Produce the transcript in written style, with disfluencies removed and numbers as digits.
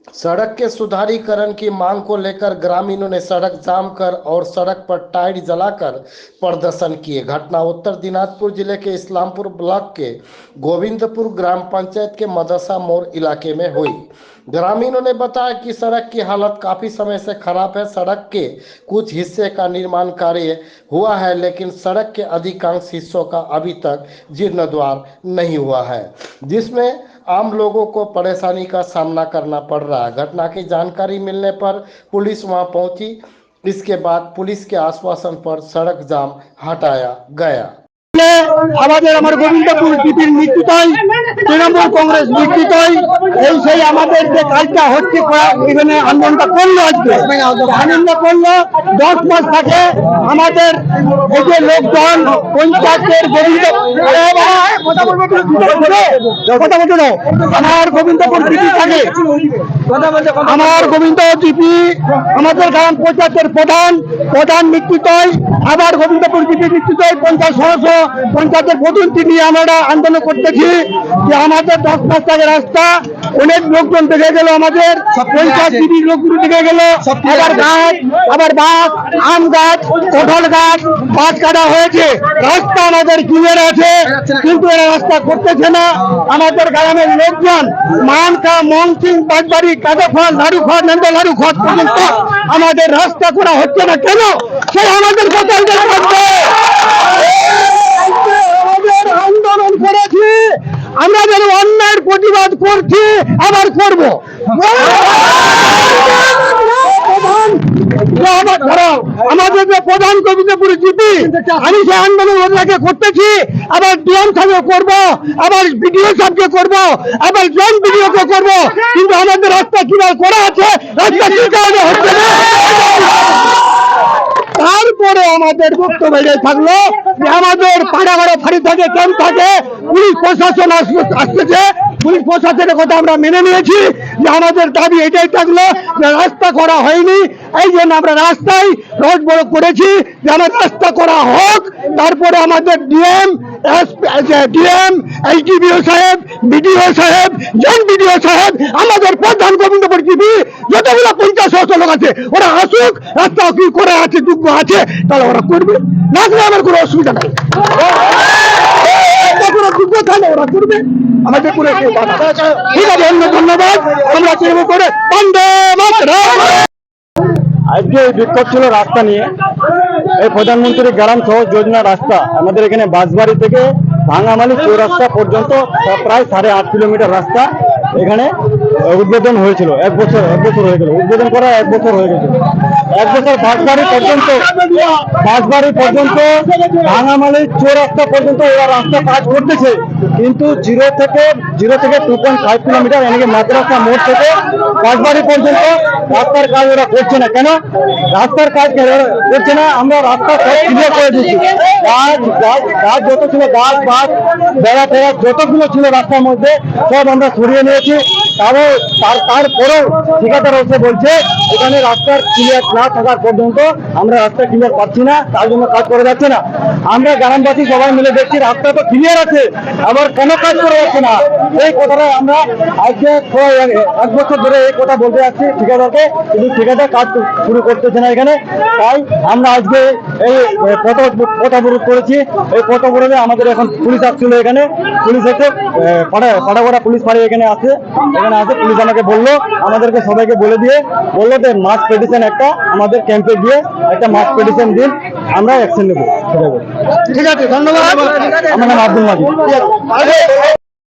सड़क के सुधारीकरण की मांग को लेकर ग्रामीणों ने सड़क जाम कर और सड़क पर टायर जलाकर प्रदर्शन किए। घटना उत्तर दिनाजपुर जिले के इस्लामपुर ब्लॉक के गोविंदपुर ग्राम पंचायत के मदरसा मोड़ इलाके में हुई। ग्रामीणों ने बताया कि सड़क की हालत काफी समय से खराब है। सड़क के कुछ हिस्से का निर्माण कार्य हुआ है, लेकिन सड़क के अधिकांश हिस्सों का अभी तक जीर्णोद्धार नहीं हुआ है, जिसमें आम लोगों को परेशानी का सामना करना पड़ रहा है। घटना की जानकारी मिलने पर पुलिस वहां पहुंची। इसके बाद पुलिस के आश्वासन पर सड़क जाम हटाया गया। गोविंदपुर টিপির মৃত্যুটাই তৃণমূল কংগ্রেস মৃত্যুটাই এই সেই আমাদের যে কাজটা হচ্ছে এখানে আন্দোলনটা করলো, আজকে আনন্দ করলো 10 মাস থাকে আমাদের এই যে লোকজন পঞ্চায়েতের আমার গোবিন্দপুর টিপি থাকে, আমার গোবিন্দপুর টিপি আমাদের গ্রাম পঞ্চায়েতের প্রধান মৃত্যুটাই, আবার গোবিন্দপুর টিপি মৃত্যুটাই পঞ্চায়েত সদস্য পঞ্চায়েতের প্রতিনিধি নিয়ে আমরা আন্দোলন করতেছি যে আমাদের 10 মাস আগে রাস্তা অনেক লোকজন দেখে গেল, আমাদের পঞ্চায়েত টিভির লোকগুলো দেখে গেল, আবার গাছ, আবার বাঁশ, আম গাছ, কাঁঠাল গাছ, গাছ কাটা হয়েছে, রাস্তা আমাদের ক্লিয়ার আছে, কিন্তু এরা রাস্তা করতেছে না। আমাদের গ্রামের লোকজন মানকা, মংসিং, বাগবাড়ি, কাদাফল, লাড়ুঘর, নন্দ লাড়ুঘর পর্যন্ত আমাদের রাস্তা করা হচ্ছে না কেন? সেই আমাদের কথা আন্দোলন করেছি, আমরা যেন অন্যায়ের প্রতিবাদ করছি, আবার করব। আমাদের যে প্রধান গোবিন্দপুর জিপি, আমি সেই আন্দোলন ওদেরকে করতেছি, আবার ডিএম সাহেবকে করব, আবার বিডিও সাহেবকে করব, আবার জয়েন্ট বিডিওকে করব, কিন্তু আমাদের রাস্তা কিভাবে করা আছে, রাস্তা কি কারণে হচ্ছে না। তারপরে আমাদের বক্তব্য থাকলো যে আমাদের পাড়াগাড়া ফাঁড়ি থাকে, ক্যাম্প থাকে, পুলিশ প্রশাসন আসতেছে, পুলিশ প্রশাসনের কথা আমরা মেনে নিয়েছি যে আমাদের দাবি এটাই থাকলো যে রাস্তা করা হয়নি, এই জন্য আমরা রাস্তায় রোড বড় করেছি যে আমার রাস্তা করা হোক। তারপরে আমাদের ডিএম, এইচডিবিও সাহেব, বিডিও সাহেব, জয়েন্ট বিডিও সাহেব, আমাদের প্রধান গোবিন্দপুর টিভি যতগুলো 50 সদস্য লোক আছে ওরা আসুক, রাস্তা কি করে আছে, যোগ্য আছে, তাহলে ওরা করবে, না করলে আমার কোনো অসুবিধা নাই, কোনো যোগ্য থাকলে ওরা করবে, আমাদের করে ঠিক আছে। ধন্যবাদ। আমরা চেষ্টা করে বন্দে মাতরম। আজকে এই বিক্ষোভ ছিল রাস্তা নিয়ে, এই প্রধানমন্ত্রী গ্রাম সড়ক যোজনা রাস্তা আমাদের এখানে বাঁশবাড়ি থেকে ভাঙামালি চৌরাস্তা পর্যন্ত প্রায় 8.5 কিলোমিটার রাস্তা এখানে উদ্বোধন হয়েছিল। এক বছর হয়ে গেল, উদ্বোধন করা 1 বছর হয়ে গেছে। 1 বছর বাঁশবাড়ি পর্যন্ত ভাঙামালি চৌরাস্তা পর্যন্ত ওরা রাস্তা কাজ করতেছে, কিন্তু 0 থেকে 2.5 কিলোমিটার এদিকে মাদ্রাসা মোড় থেকে বাঁশবাড়ি পর্যন্ত রাস্তার কাজ ওরা করছে না। কেন রাস্তার কাজ করছে না? আমরা রাস্তা সব ক্লিয়ার করে দিচ্ছি, গাছ যত ছিল, গাছ বাস বেড়া টেড়া যতগুলো ছিল রাস্তার মধ্যে সব আমরা সরিয়ে নিয়েছি। তারপরেও ঠিকাদার এসে বলছে এখানে রাস্তার ক্লিয়ার না থাকার পর্যন্ত আমরা রাস্তা ক্লিয়ার পাচ্ছি না, তার জন্য কাজ করে যাচ্ছে না। আমরা গ্রামবাসী সবাই মিলে দেখছি রাস্তা তো ক্লিয়ার আছে, আবার কেন কাজ করে যাচ্ছে না? এই কথাটা আমরা আজকে 1 বছর ধরে এই কথা বলতে যাচ্ছি ঠিকাদারকে, কিন্তু ঠিকাদার কাজ শুরু করতেছে না এখানে। তাই আমরা আজকে এই পথ অবরোধ করেছি। এই পথ অবরোধে আমাদের এখন পুলিশ আসছিল, এখানে পুলিশ এসে পাড়াগড়া পুলিশ ফাঁড়ি এখানে আছে, পুলিশ আমাকে বললো, আমাদেরকে সবাইকে বললো যে মাস পিটিশন একটা আমাদের ক্যাম্পে গিয়ে একটা মাস পিটিশন দিন, আমরা অ্যাকশন নেবো। ঠিক আছে, ধন্যবাদ। আমার নাম আব্দুল মাজিদ।